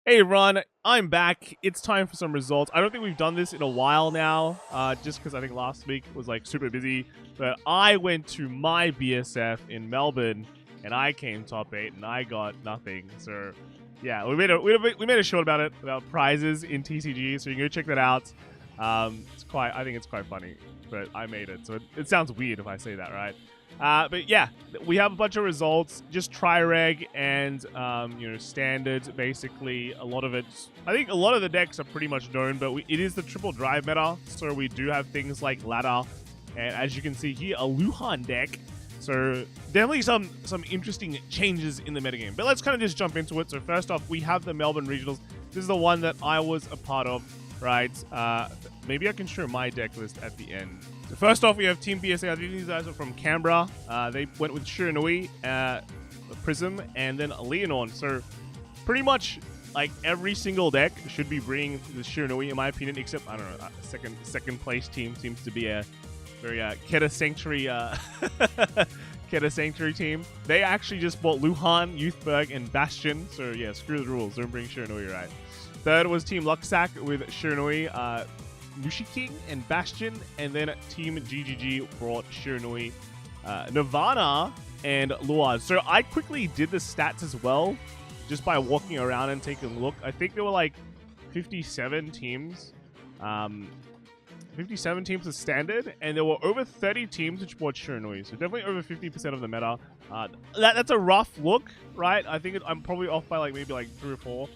Hey Ron, I'm back. It's time for some results. I don't think we've done this in a while now, just because I think last week was like super busy. But I went to my BSF in Melbourne, and I came top 8, and I got nothing. So yeah, we made a short about it, about prizes in TCG. So you can go check that out. I think it's quite funny, but I made it. So it sounds weird if I say that, right? But yeah, we have a bunch of results, just Trre and standard. Basically, a lot of it. I think a lot of the decks are pretty much known, but it is the triple drive meta, so we do have things like ladder, and as you can see here, a Luhan deck. So definitely some interesting changes in the metagame. But let's kind of just jump into it. So first off, we have the Melbourne Regionals. This is the one that I was a part of, right? Maybe I can show my deck list at the end. So first off, we have Team BSA. I think these guys are from Canberra. They went with Shiranui, Prism, and then Leonorn. So pretty much like every single deck should be bringing the Shiranui, in my opinion, except, I don't know, second place team seems to be a very Keta Sanctuary Keta Sanctuary team. They actually just bought Luhan, Youthberg, and Bastion. So yeah, screw the rules. Don't bring Shiranui, right? Third was Team Luxac with Shiranui, Mushi King, and Bastion. And then Team GGG brought Shiranui, Nirvana, and Luaz. So I quickly did the stats as well, just by walking around and taking a look. I think there were like 57 teams. 57 teams is standard, and there were over 30 teams which bought Shiranui. So definitely over 50% of the meta. That's a rough look, right? I think I'm probably off by maybe 3 or 4.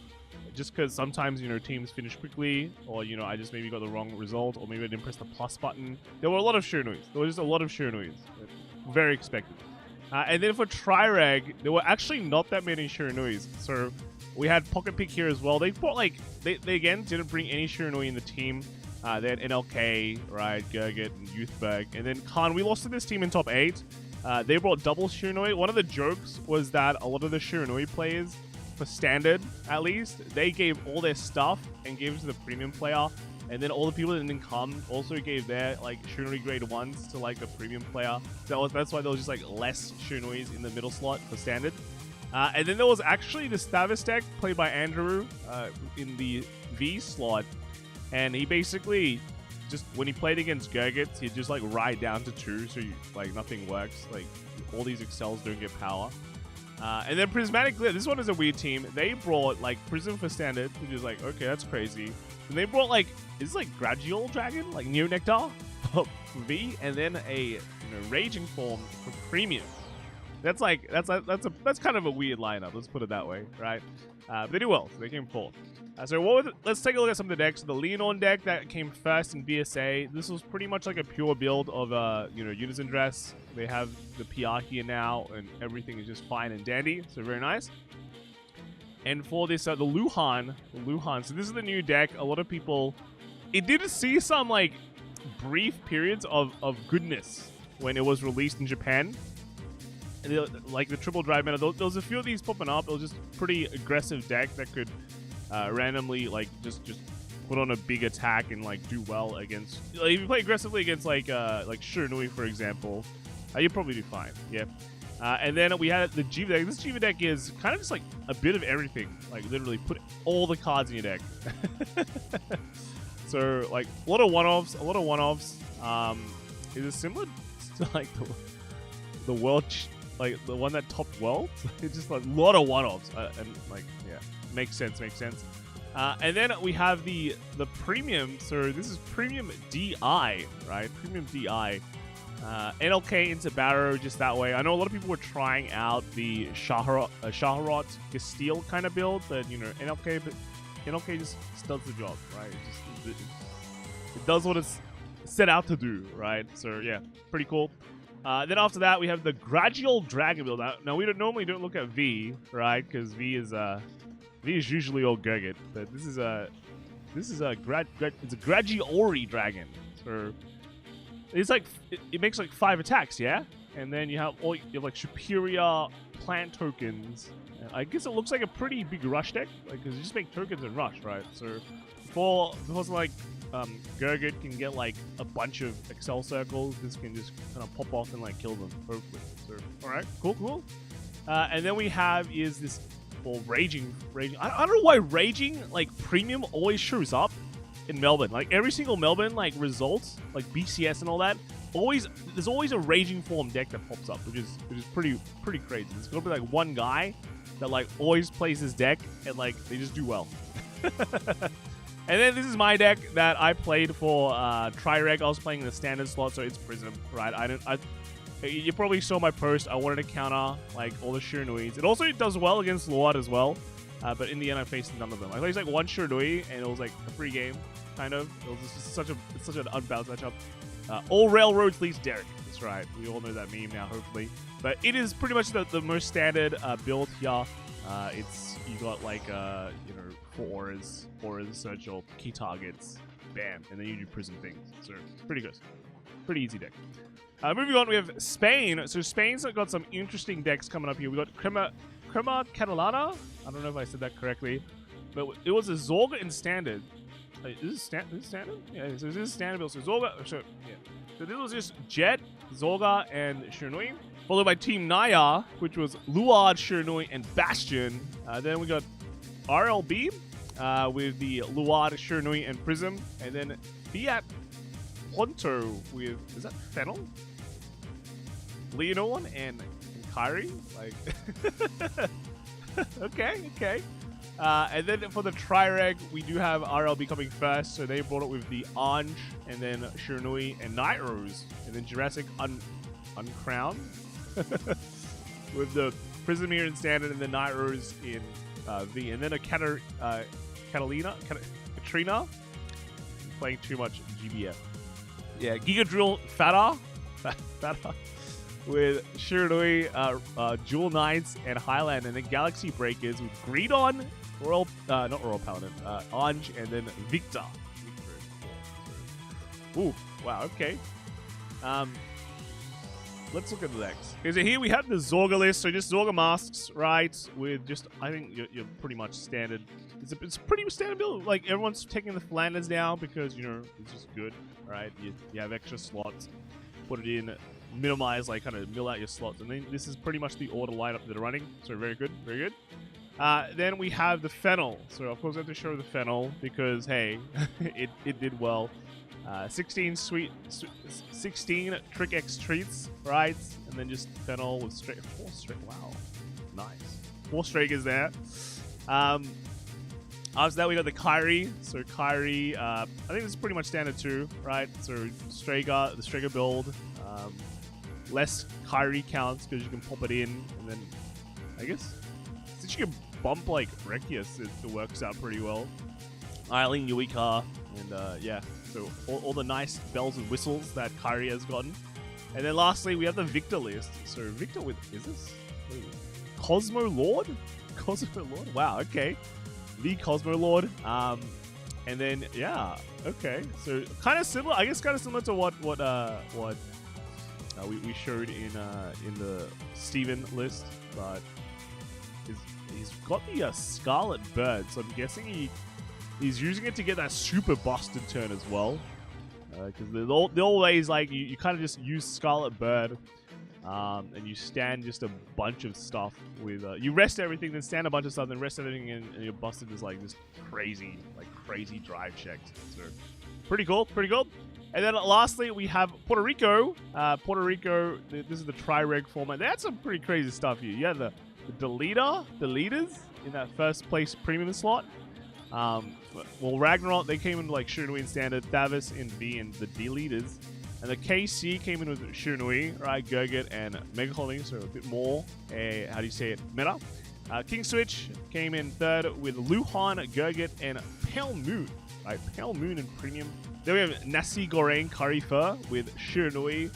Just because sometimes, teams finish quickly, or, I just maybe got the wrong result, or maybe I didn't press the plus button. There were a lot of Shiranuis. There was just a lot of Shiranuis. Very expected. And then for Trre, there were actually not that many Shiranuis. So we had Pocket Pick here as well. They brought, they again didn't bring any Shiranui in the team. They had NLK, right, Gurgit, and Youthberg. And then Khan, we lost to this team in top 8. They brought double Shiranui. One of the jokes was that a lot of the Shiranui players, for standard at least, they gave all their stuff and gave it to the premium player, and then all the people that didn't come also gave their Shiranui grade 1s to the premium player. That's why there was just less Shiranuis in the middle slot for standard. And then there was actually the Stavis deck played by Andrew in the V slot, and he basically just, when he played against Gurgits, he'd just ride down to 2, so nothing works. All these Excels don't get power. And then Prismatic Glyph, this one is a weird team. They brought Prism for standard, which is okay, that's crazy. And they brought is this Gradual Dragon, Neo Nectar for V, and then a Raging Form for premium. That's that's kind of a weird lineup. Let's put it that way, right? But they do well, so they came fourth. Let's take a look at some of the decks. The Leonorn deck that came first in BSA. This was pretty much a pure build of Unison Dress. They have the PR here now, and everything is just fine and dandy. So very nice. And for this, the Luhan. So this is the new deck. A lot of people, it did see some brief periods of goodness when it was released in Japan. And the triple drive meta, there was a few of these popping up. It was just pretty aggressive deck that could randomly just put on a big attack and do well against. If you play aggressively against Shiranui, for example, you'll probably do fine. Yeah. And then we had the Jiva deck. This Jiva deck is kind of just a bit of everything. Literally put all the cards in your deck. So a lot of one-offs. Is it similar to the world? The one that topped world? It's just a lot of one-offs. And yeah, makes sense. And then we have the premium. So this is premium DI, right? Premium DI. NLK into Barrow just that way. I know a lot of people were trying out the Shaharot Castile kind of build, but NLK just does the job, right? It does what it's set out to do, right? So yeah, pretty cool. Then after that, we have the Gradual Dragon build. Now we normally don't look at V, right? Because V is usually all Gurgit, but this is a Graduori Dragon. So it's it makes 5 attacks, yeah. And then you have superior plant tokens. I guess it looks like a pretty big rush deck, because you just make tokens and rush, right? So before Gurgit can get a bunch of Excel circles, this can just kind of pop off and kill them, hopefully. So alright, cool. And then we have is this for Raging. I don't know why Raging, like, premium always shows up in Melbourne. Like, every single Melbourne, like, results, like, BCS and all that, there's always a Raging form deck that pops up, which is pretty crazy. There's gonna be, like, one guy that, like, always plays this deck, and, like, they just do well. And then this is my deck that I played for Trre. I was playing in the standard slot, so it's Prism, right? You probably saw my post. I wanted to counter, like, all the Shiranui. It also does well against Luad as well, but in the end, I faced none of them. I faced, like, one Shiranui, and it was, like, a free game, kind of. It was just such an unbalanced matchup. All railroads leads Derek. That's right. We all know that meme now, hopefully. But it is pretty much the most standard build here. You got, like, 4 auras, search your key targets, bam, and then you do Prism things. So it's pretty good. Pretty easy deck. Moving on, we have Spain. So Spain's got some interesting decks coming up here. We got Crema Catalana. I don't know if I said that correctly, but it was a Zorga in standard. Is this standard? Yeah, so this is standard build. So Zorga, so this was just Jet, Zorga, and Shiranui, followed by Team Naya, which was Luad, Shiranui, and Bastion. Then we got RLB with the Luad, Shiranui, and Prism, and then Fiat Ponto with, is that Fennel? Leonorn and Kyrie? Like, okay. And then for the Trre, we do have RLB coming first, so they brought it with the Anj, and then Shiranui and Night Rose, and then Jurassic Uncrowned with the Prism here in standard, and the Night Rose in V, and then a Katrina. Playing too much GBF. Yeah, Giga Drill Fata with Shiranui, Jewel Knights, and Highland, and then Galaxy Breakers with Greedon, not Royal Paladin, Anj, and then Victor. Ooh, wow, okay. Let's look at the decks. Okay, so here we have the Zorga list. So just Zorga masks, right? With just, I think you're pretty much standard. It's a pretty standard build. Like, everyone's taking the Flanders down because, it's just good, right? You have extra slots, put it in, minimize, like, kind of mill out your slots. And then this is pretty much the order lineup that are running. So very good, very good. Then we have the Fennel. So, of course, I have to show the Fennel because, hey, it did well. 16 Trick X treats, right? And then just Fennel with 4 straight. Wow, nice. 4 Stragers there. After that, we got the Kyrie. So Kyrie, I think this is pretty much standard too, right? So the Strager build, less Kyrie counts because you can pop it in, and then I guess since you can bump like Rekius, it works out pretty well. Eiling, Yuika, and yeah. So all the nice bells and whistles that Kyrie has gotten. And then lastly, we have the Victor list. So Victor with, what is this? Cosmo Lord? Cosmo Lord? Wow, okay. The Cosmo Lord. And then, yeah, okay. So kind of similar, I guess kind of similar to what we showed in the Steven list. But he's got the Scarlet Bird. So I'm guessing he's using it to get that super busted turn as well. Because they're always like, you kind of just use Scarlet Bird and you stand just a bunch of stuff with... you rest everything, then stand a bunch of stuff, then rest everything, and you're busted is like this crazy drive checks. So pretty cool, pretty cool. And then lastly, we have Puerto Rico. Puerto Rico, this is the Tri-Reg format. They had some pretty crazy stuff here. You have the leaders in that first place premium slot. Well, Ragnarok, they came in like Shiranui in standard, Thavis in V, and the D leaders. And the KC came in with Shiranui, right? Gurgit and Mega Holding, so a bit more, how do you say it, meta. King Switch came in third with Luhan, Gurgit, and Pale Moon, right? Pale Moon and premium. Then we have Nasi Goreng Curry Pho with Shiranui,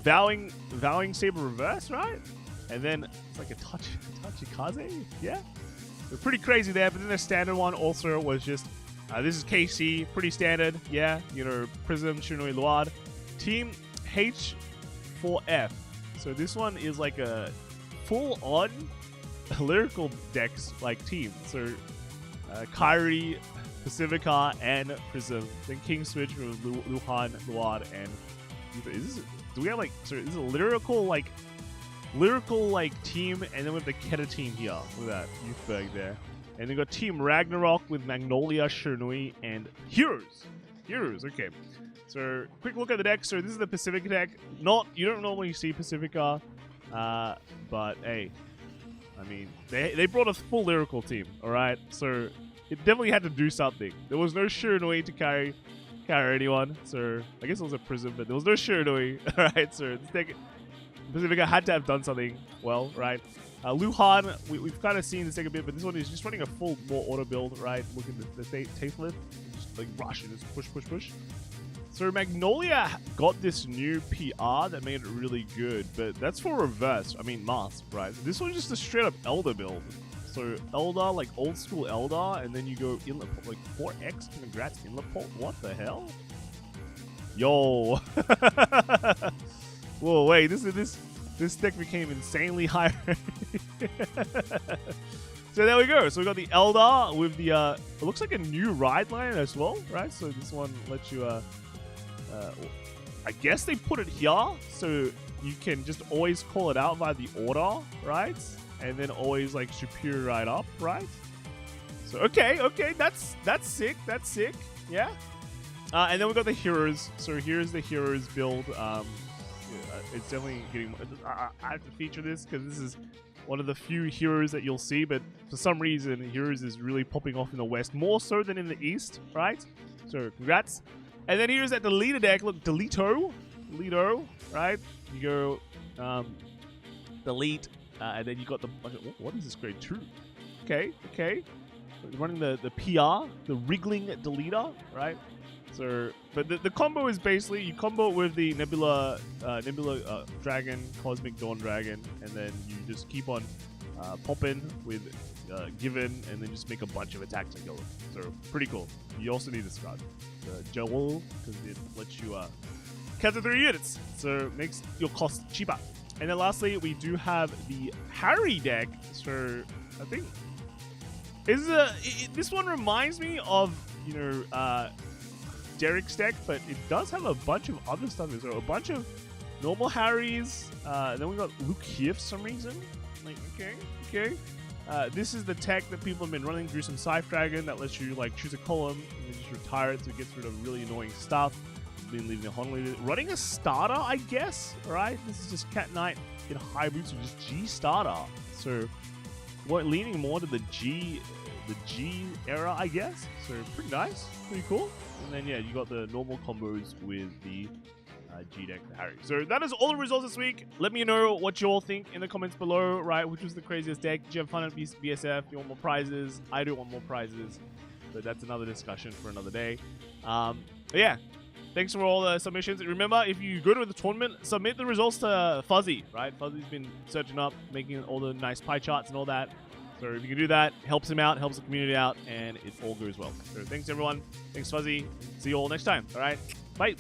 Vowing Saber Reverse, right? And then it's like a Tachikaze, yeah? They're pretty crazy there, but then the standard one also was just, this is KC, pretty standard, yeah, Prism, Shiranui, Luad. Team H4F. So this one is like a full-on lyrical decks like team. So Kyrie, Pacifica, and Prism. Then King Switch with Luhan, Luad, and... do we have like... So this is a lyrical, like... lyrical like team, and then with the Keta team here. Look at that Youthberg there. And then got Team Ragnarok with Magnolia, Shernui, and Heroes. Heroes, okay. So quick look at the deck. So this is the Pacifica deck. You don't normally see Pacifica, but hey, I mean they brought a full lyrical team. All right, so it definitely had to do something. There was no Shernui to carry anyone. So I guess it was a Prism, but there was no Shernui. All right, so this deck, Pacifica had to have done something well, right? Luhan, we've kind of seen this deck a bit, but this one is just running a full more auto build, right? Look at the taste lift, just like rush and just push. So Magnolia got this new PR that made it really good, but that's for reverse. I mean mask, right? So this one's just a straight up Elder build. So Elder, like old school Elder, and then you go inlet port, like 4x. Congrats, inlet port. What the hell? Yo. Whoa, wait, this deck became insanely high. So there we go. So we got the Elder with the it looks like a new ride line as well, right? So this one lets you I guess they put it here so you can just always call it out via the order, right? And then always like superior ride up, right? So okay, that's sick. That's sick. Yeah. And then we got the heroes. So here's the heroes build. It's definitely getting. I have to feature this because this is one of the few heroes that you'll see, but for some reason, heroes is really popping off in the West more so than in the East, right? So congrats. And then here's at the leader deck. Look, Delito, right? You go delete, and then you got the. What is this grade 2? Okay. Running the PR, the wriggling deleter, right? So, but the combo is basically you combo it with the Nebula Dragon, Cosmic Dawn Dragon, and then you just keep on popping with Given, and then just make a bunch of attacks and go. So pretty cool. You also need this card, the Joel, because it lets you counter 3 units, so it makes your cost cheaper. And then lastly, we do have the Harry deck. So I think this one reminds me of Derek's deck, but it does have a bunch of other stuff. So a bunch of normal Harrys. Then we got Luke here for some reason. Like, okay. This is the tech that people have been running through some Scythe Dragon that lets you like choose a column and then just retire it so it gets rid of really annoying stuff. Been leaving it Honolulu. Running a starter, I guess, right? This is just Cat Knight in high boots or just G starter. So we're leaning more to the G era, I guess. So pretty nice, pretty cool. And then yeah, you got the normal combos with the G deck for Harry. So that is all the results this week. Let me know what you all think in the comments below, right? Which was the craziest deck? Did you have fun at BSF? You want more prizes? I do want more prizes, but that's another discussion for another day. But yeah, thanks for all the submissions. Remember, if you go to the tournament, submit the results to Fuzzy, right? Fuzzy's been searching up, making all the nice pie charts and all that. So if you can do that, helps him out, helps the community out, and it all goes well. So thanks everyone. Thanks Fuzzy. See you all next time. All right. Bye.